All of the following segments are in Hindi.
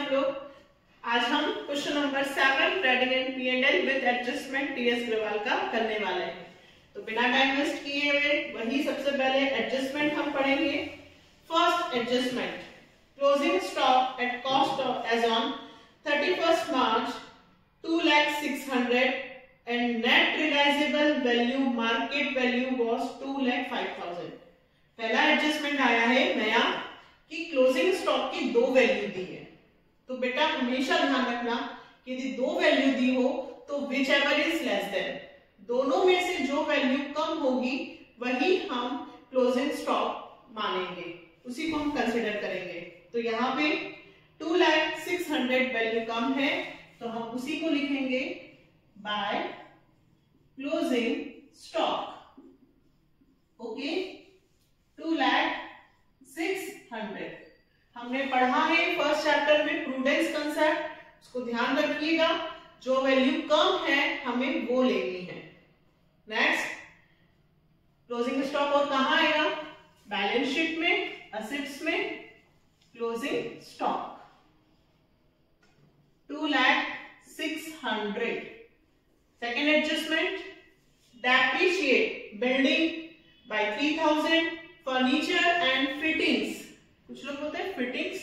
सब लोग। आज हम question number 7 trading and P&L with adjustment TS Grewal का करने वाले हैं। तो बिना टाइम वेस्ट किए हुए वही सबसे पहले एडजस्टमेंट हम पढ़ेंगे। First adjustment, closing stock at cost of as on 31st March 2,06,000 and net realizable value market value was 2,05,000। पहला एडजस्टमेंट आया है नया कि क्लोजिंग स्टॉक की दो वैल्यू दी है। तो बेटा हमेशा ध्यान रखना कि यदि दो वैल्यू दी हो तो which ever is less than, दोनों में से जो वैल्यू कम होगी वही हम क्लोजिंग स्टॉक मानेंगे, उसी को हम कंसिडर करेंगे। तो यहाँ पे 2,06,000 वैल्यू कम है तो हम उसी को लिखेंगे बाय क्लोजिंग स्टॉक। ओके, 2,06,000 हमने पढ़ा है फर्स्ट चैप्टर में प्रूडेंस कंसेप्ट, उसको ध्यान रखिएगा। जो वैल्यू कम है हमें वो लेनी है। नेक्स्ट, क्लोजिंग स्टॉक और कहां आएगा? बैलेंस शीट में, असेट्स में closing stock 2,06,000। Second adjustment, depreciate building bye 3,000, furniture and fittings. कुछ लोग बोलते हैं फिटिंग्स,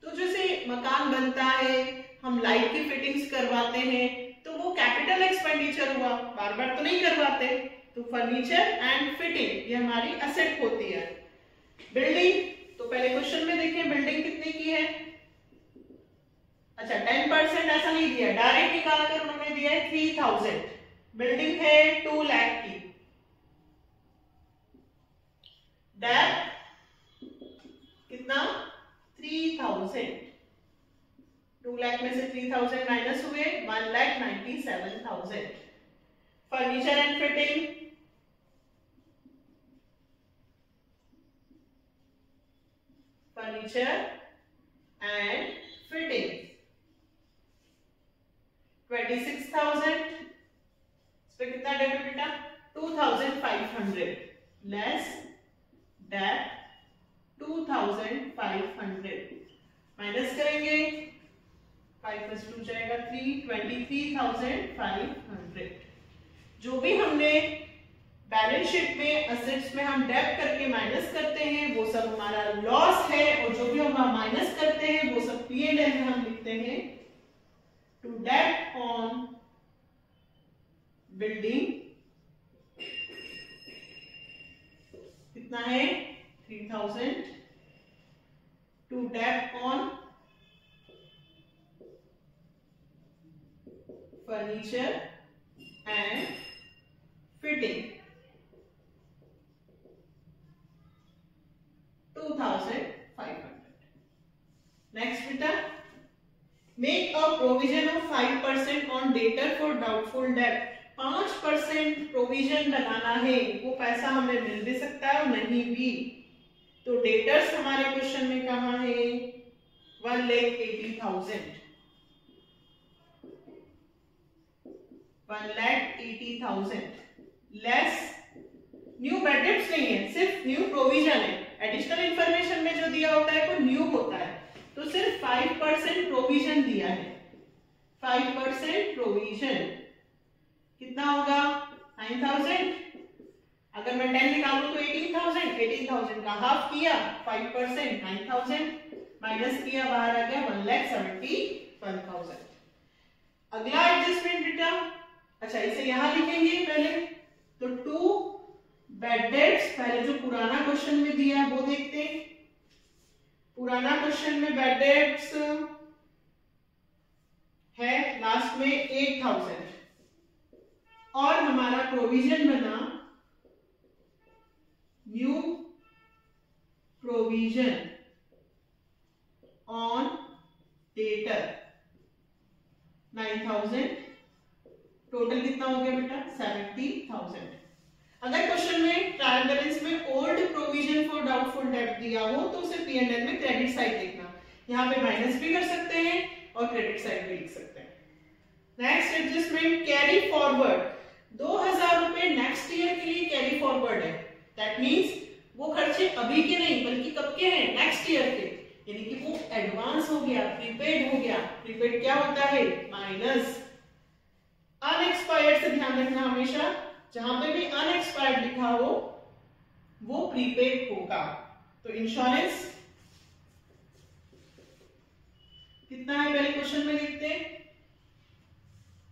तो जैसे मकान बनता है हम लाइट की फिटिंग्स करवाते हैं तो वो कैपिटल एक्सपेंडिचर हुआ, बार बार तो नहीं करवाते। तो फर्नीचर एंड फिटिंग ये हमारी असेट होती है। बिल्डिंग, तो पहले क्वेश्चन में देखें बिल्डिंग कितने की है। अच्छा 10% ऐसा नहीं दिया, डायरेक्ट निकाल कर उन्होंने दिया है 3,000। बिल्डिंग है 2 लाख की। डेप्थ कितना? 3,000। 2 लाख में से 3,000 माइनस हुए 1,97,000। Furniture and fitting, furniture and fitting 26,000। इस पे कितना डेबिट बेटा? 2,500 लेस डेट 2,500 माइनस करेंगे 5 + 2 जाएगा 3, 23,500। जो भी हमने बैलेंस शीट में असेट्स में हम डेबिट करके माइनस करते हैं वो सब हमारा लॉस है, और जो भी हम माइनस करते हैं वो सब P&L में हम लिखते हैं टू डेट ऑन बिल्डिंग कितना है? 3,000 to date on furniture and fitting 2,500। Next बेटा, make a provision of 5% on debtor for doubtful debt. 5% provision लगाना है, वो पैसा हमें मिल भी सकता है और नहीं भी। तो डेटर्स हमारे क्वेश्चन में कहां है? 1,80,000। 1,80,000 लेस न्यू बेडेट्स नहीं है, सिर्फ न्यू प्रोविजन है। एडिशनल इंफॉर्मेशन में जो दिया होता है वो न्यू होता है, तो सिर्फ 5% प्रोविजन दिया है। 5% प्रोविजन कितना होगा? 9,000। अगर मैं 10 निकालूं तो 18,000। 18,000 का हाफ किया 5% 9,000 माइनस किया, बाहर आ गया 1,71,000। अगला एडजस्टमेंट बेटा, अच्छा इसे यहां लिखेंगे पहले। तो 2 बैड डेट्स, पहले जो पुराना क्वेश्चन में दिया है वो देखते हैं। पुराना क्वेश्चन में बैड डेट्स है लास्ट में 8,000 और हमारा प्रोविजन बना new provision on debtor 9,000। Total कितना हो गया बेटा? 70,000। अगर क्वेश्चन में ट्रायल बैलेंस में old provision for doubtful date दिया हो तो उसे P&L में क्रेडिट साइड देखना। यहाँ पे माइनस भी कर सकते हैं और क्रेडिट साइड भी लिख सकते हैं। Next adjustment, carry forward. 2,000 रुपए नेक्स्ट ईयर के लिए कैरी फॉरवर्ड है। दैट मींस वो खर्चे अभी के नहीं बल्कि कब के हैं? नेक्स्ट ईयर के। यानी कि वो एडवांस हो गया, प्रीपेड हो गया। प्रीपेड क्या होता है? माइनस अनएक्सपायर्ड से ध्यान रखना हमेशा, जहां पे भी अनएक्सपायर्ड लिखा हो वो प्रीपेड होगा। तो इंश्योरेंस कितना है पहले क्वेश्चन में देखते हैं।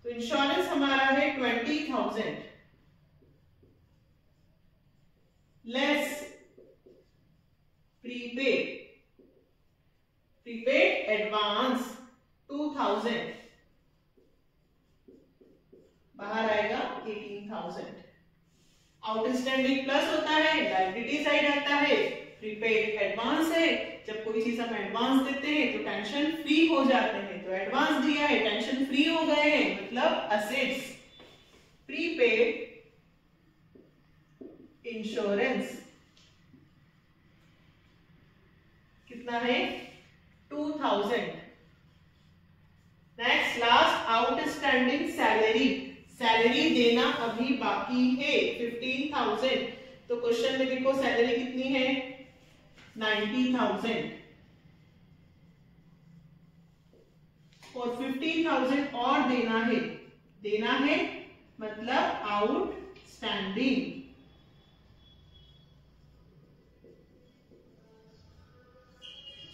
तो इंश्योरेंस हमारा है 20,000 लेस प्रीपेड, प्रीपेड एडवांस 2,000, बाहर आएगा 18,000। आउटस्टैंडिंग प्लस होता है, लायबिलिटी साइड आता है, प्रीपेड एडवांस है। जब कोई चीज हम एडवांस देते हैं तो टेंशन फ्री हो जाते हैं, तो एडवांस दिया है, टेंशन फ्री हो गए हैं, मतलब असेट्स। प्रीपेड इंश्योरेंस कितना है? 2,000। Next last outstanding salary, salary देना अभी बाकी है 15,000। तो क्वेश्चन में देखो सैलरी कितनी है? 90,000 और 15,000 और देना है, देना है मतलब आउटस्टैंडिंग।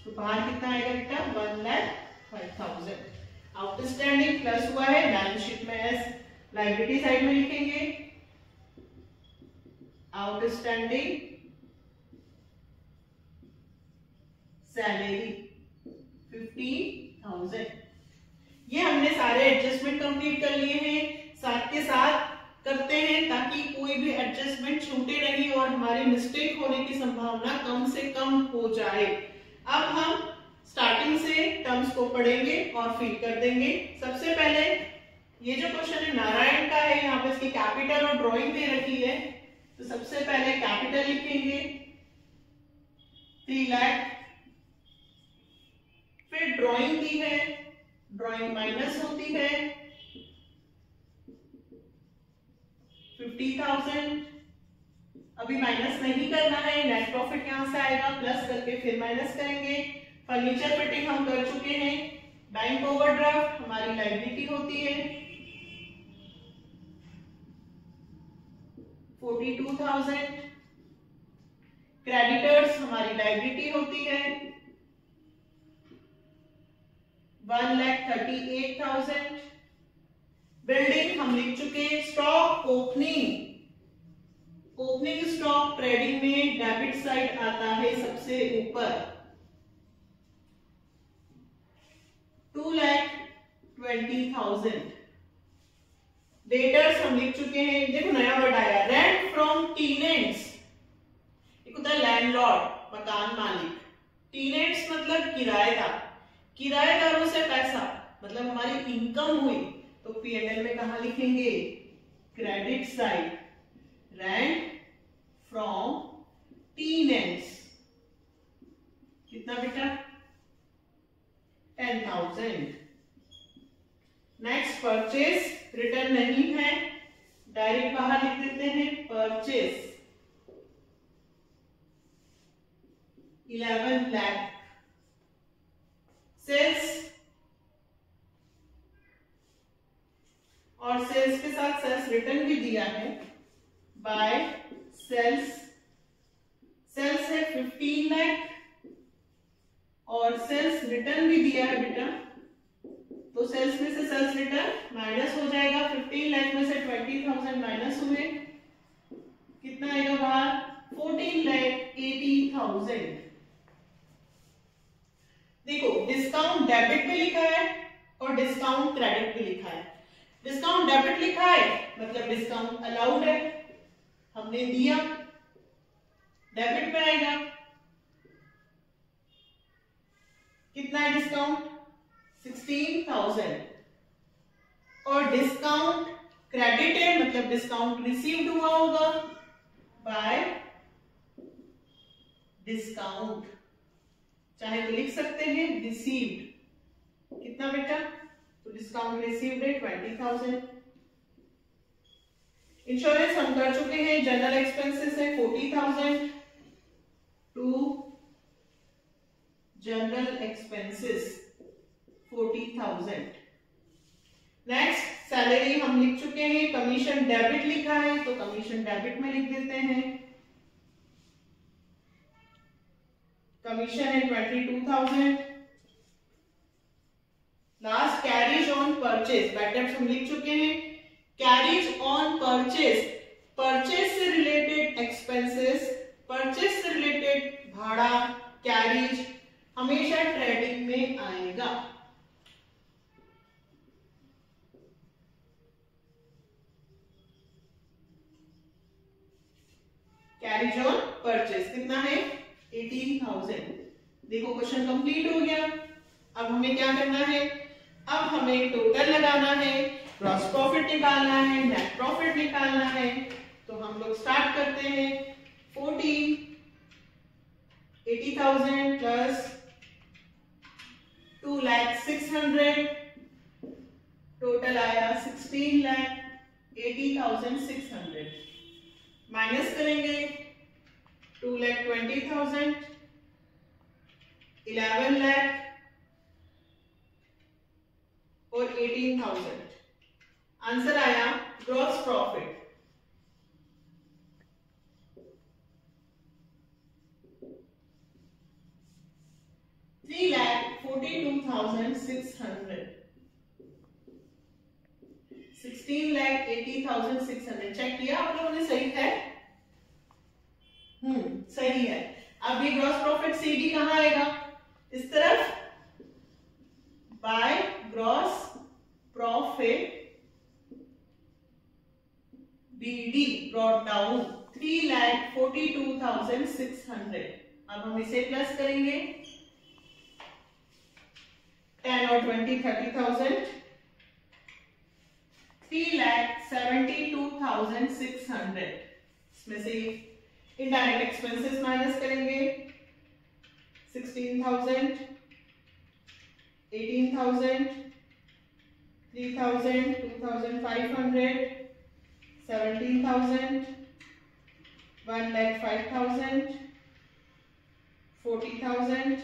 तो बाहर कितना आएगा बेटा? 1,05,000। आउटस्टैंडिंग प्लस हुआ है, बैलेंस शीट में एस, लायबिलिटी साइड में लिखेंगे आउटस्टैंडिंग सैलरी 50,000। ये हमने सारे एडजस्टमेंट कंप्लीट कर लिए हैं, साथ के साथ करते हैं ताकि कोई भी एडजस्टमेंट छूटे नहीं और हमारी मिस्टेक होने की संभावना कम से कम हो जाए। अब हम स्टार्टिंग से टर्म्स को पढ़ेंगे और फिल कर देंगे। सबसे पहले ये जो क्वेश्चन है नारायण का है, यहाँ पे इसकी कैपिटल और ड्राइंग दे रखी है। तो सबसे पहले कैपिटल लिखेंगे 3 लाख, फिर ड्राइंग दी है, ड्राइंग माइनस होती है 50,000। अभी माइनस नहीं करना है, नेट प्रॉफिट यहां से आएगा, प्लस करके फिर माइनस करेंगे। फर्नीचर फिटिंग हम कर चुके हैं। बैंक ओवरड्राफ्ट हमारी लायबिलिटी होती है 42,000। क्रेडिटर्स हमारी लायबिलिटी होती है 1,38,000। बिल्डिंग हम लिख चुके। Stock opening, opening stock trading में डेबिट साइड आता है सबसे ऊपर 2,20,000। डेटर्स हम लिख चुके हैं, देखो नया वर्ड आया रेंट फ्रॉम टीनेंट्स। एक होता है लैंडलॉर्ड, मकान मालिक, टीनेंट्स मतलब किराएदार, किराएदारों से पैसा मतलब हमारी इनकम हुई। तो पीएनएल में कहां लिखेंगे? Credit side, rent from tenants कितना बेटा? 10,000। नेक्स्ट परचेज, रिटर्न नहीं है, डायरेक्ट बाहर लिख देते हैं परचेज 11 लाख। सेल्स और सेल्स के साथ सेल्स रिटर्न भी दिया है बाय सेल्स, सेल्स है 15 लाख और सेल्स रिटर्न भी दिया है बेटा। तो सेल्स में से सेल्स रिटर्न माइनस हो जाएगा, 15 लाख में से 20,000 माइनस हुए, कितना आएगा बाहर? 14,80,000। देखो डिस्काउंट डेबिट में लिखा है और डिस्काउंट क्रेडिट में लिखा है। डिस्काउंट डेबिट लिखा है मतलब डिस्काउंट अलाउड है, हमने दिया, डेबिट में आएगा। कितना है डिस्काउंट? 16,000। और डिस्काउंट क्रेडिट है मतलब डिस्काउंट रिसीव्ड हुआ होगा बाय डिस्काउंट, चाहे तो लिख सकते हैं रिसीव्ड। कितना बेटा? तो डिस्काउंट रिसीव्ड है 20,000। इंश्योरेंस हम कर चुके हैं, जनरल एक्सपेंसेस है 40,000 to general expenses 40,000। Next salary हम लिख चुके हैं, कमीशन डेबिट लिखा है तो कमीशन डेबिट में लिख देते हैं। कमीशन है 22,000। Last carries on purchase, bad debts हम लिख चुके हैं। कैरीज ऑन परचेज, परचेज से रिलेटेड एक्सपेंसेस, परचेज से रिलेटेड भाड़ा, कैरीज हमेशा ट्रेडिंग में आएगा। कैरीज ऑन परचेज कितना है 18,000। देखो क्वेश्चन कंप्लीट हो गया। अब हमें क्या करना है, अब हमें टोटल लगाना है, ग्रॉस प्रॉफिट निकालना है, नेट प्रॉफिट निकालना है। तो हम लोग स्टार्ट करते हैं। 80,000 प्लस 2,06,000, टोटल आया 16,80,600। माइनस करेंगे 2,20,000, 11 लाख और 18,000। आंसर आया ग्रॉस प्रॉफिट 3,42,600, 16,80,600। चेक किया आप लोगों ने, सही है? सही है। अब ये ग्रॉस प्रॉफिट सीडी कहां आएगा, इस तरफ, by gross profit BD brought down 3,42,600। अब हम इसे प्लस करेंगे, 10 और 20 30,000, 3,72,600। इसमें से इनडायरेक्ट एक्सपेंसेस माइनस करेंगे, 16,000, 18,000, 3,000, 2,500, 17,000, 1,05,000, 40,000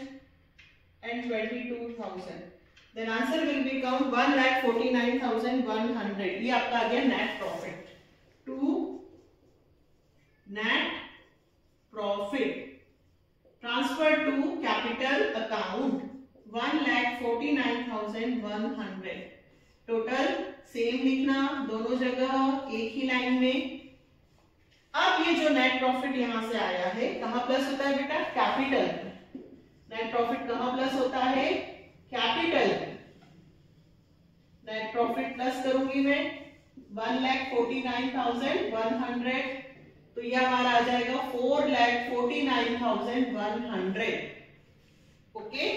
and 22,000. Then answer will become 1,49,100. ये आपका आ गया net profit. To net profit transfer to capital account 1,49,100। Total same लिखना दोनों जगह एक ही लाइन में। अब ये जो नेट प्रॉफिट यहां से आया है कहां प्लस होता है बेटा, कैपिटल। नेट प्रॉफिट कहां प्लस होता है, कैपिटल। नेट प्रॉफिट प्लस करूंगी मैं 1,49,100, तो ये हमारा आ जाएगा 4,49,100। ओके,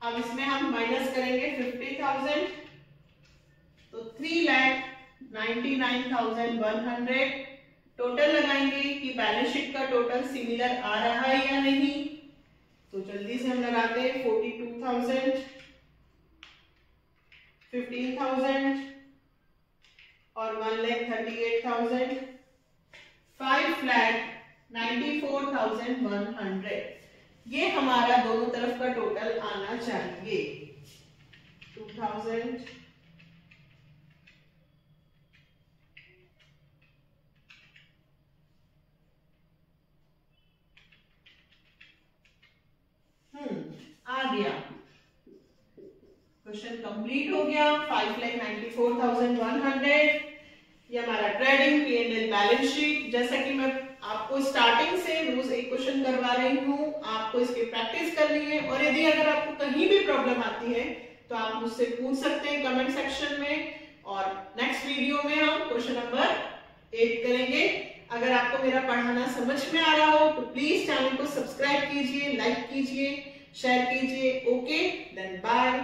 अब इसमें हम माइनस करेंगे 50,000, तो 3,99,100। टोटल लगाएंगे कि बैलेंस शीट का टोटल सिमिलर आ रहा है या नहीं। तो जल्दी से हम लगाते हैं 42,000, 15,000 और 1,38,000, 5,94,100। ये हमारा दोनों तरफ का टोटल आना चाहिए। 2,000 आ गया। क्वेश्चन कंप्लीट हो गया। 5,94,100 ये हमारा ट्रेडिंग P&L बैलेंस शीट। जैसा कि मैं आपको स्टार्टिंग से रोज एक क्वेश्चन करवा रही हूँ, आपको इसकी प्रैक्टिस करनी है। और यदि अगर आपको कहीं भी प्रॉब्लम आती है तो आप मुझसे पूछ सकते हैं कमेंट सेक्शन में। और नेक्स्ट वीडियो में हम क्वेश्चन नंबर 8 करेंगे। अगर आपको मेरा पढ़ाना समझ में आ रहा हो तो प्लीज चैनल को सब्सक्राइब कीजिए, लाइक कीजिए, शेयर कीजिए। Okay, then bye.